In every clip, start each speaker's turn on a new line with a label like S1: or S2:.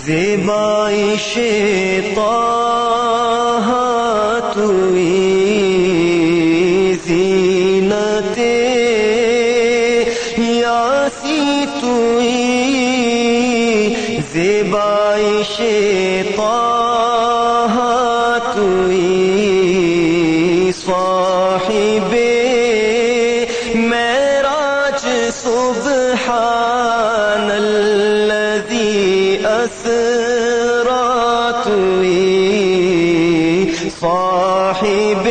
S1: زیبائش طه توئی زینت یاسی توئی زیبائش طه توئی صاحب معراج سبحان الذی اسرا توئی صاحب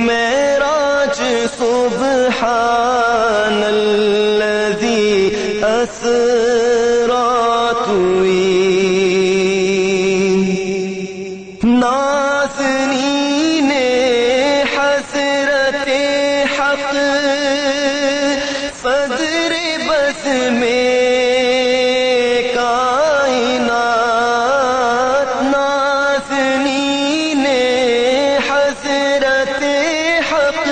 S1: معراج سبحان الذی اسرا توئی نازنین حسرت حق صدر بس میں کائنات نازنین حسرت حق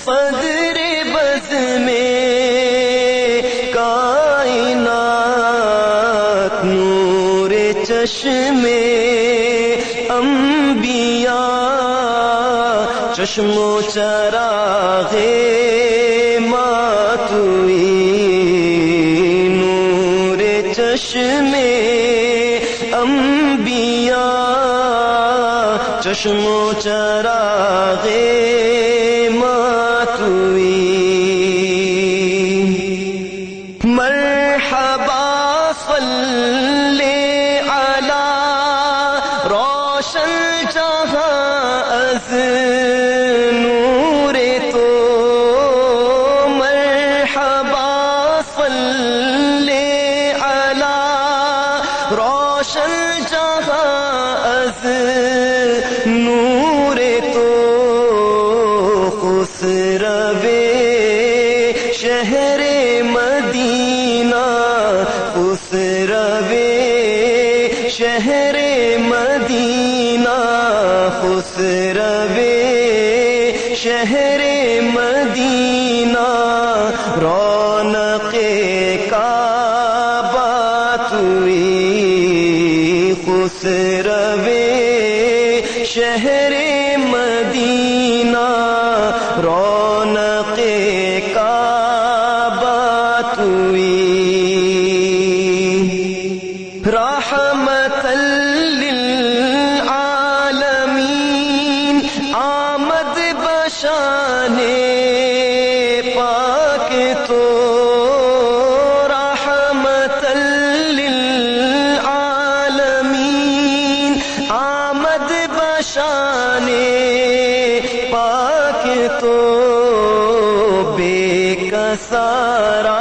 S1: صدر بس میں کائنات نور چشمے انبیاء چشم و چراغ ماتوئی نور چشم انبیاء چشم و چراغ ماتوئی مرحبا صلی علی روشن جہاں از نور تو مرحبا صلی علی روشن جہاں از نور تو خسرو شہر مدینہ خسرو شہر مدینہ خسرو شہر مدینہ رونق کعبہ توئی خسرو شہر مدینہ رونق کعبہ توئی رحمت للعالمین آمد بشان پاک تو رحمت للعالمین آمد بشان پاک تو بے کسارا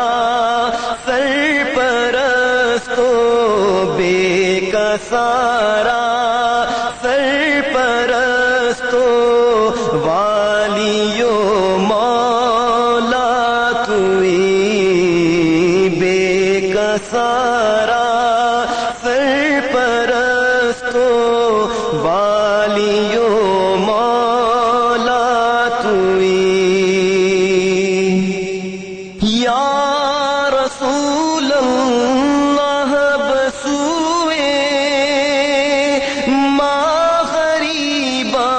S1: سرپرستو بے کسارا سرپرستو والیو مولا توئی بے کسارا سرپرستو والیو مولا توئی یا رسول اللہ بسوئے ما غریبا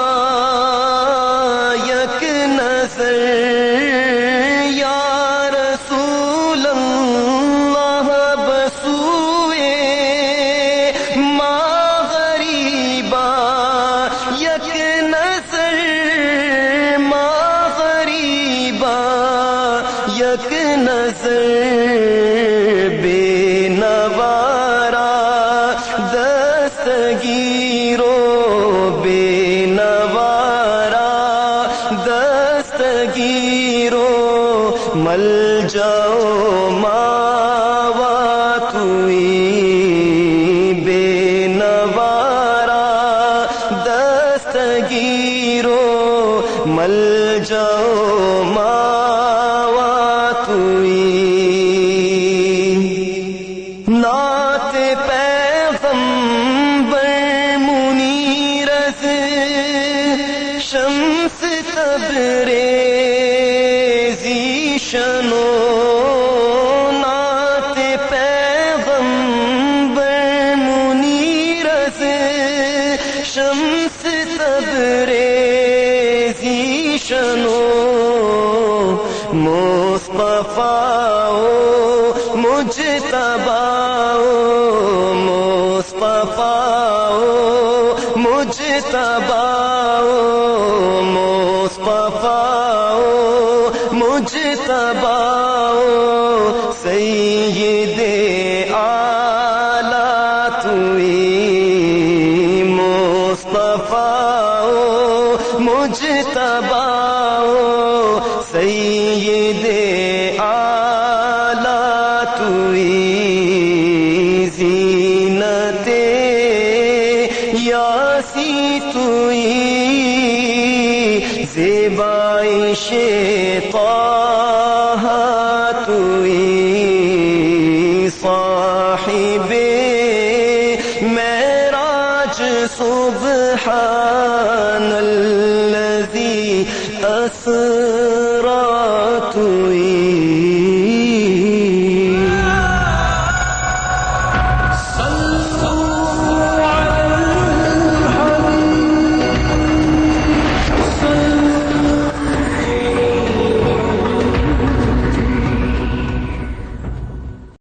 S1: یک نظر یا رسول اللہ بسوئے ما غریبا یک نظر ما غریبا یک نظر بے نوارا دستگیرو بے نوارا دستگیرو مل جاؤ ماوا توئی بے نوارا دستگیرو مل جاؤ ماوا توئی نعت پیغمبر منیر از شمس تبریزی شنو نعت پیغمبر شمس تبریزی شنو مصطفیٰ مجتبیٰ مصطفیٰ مجتبیٰ مصطفیٰ مجتبیٰ سید اعلیٰ توئی مصطفیٰ مجتبیٰ سید اعلیٰ توئی زینت یاسی توئی زیبائش طه توئی صاحب معراج سبحان الذی اسریٰ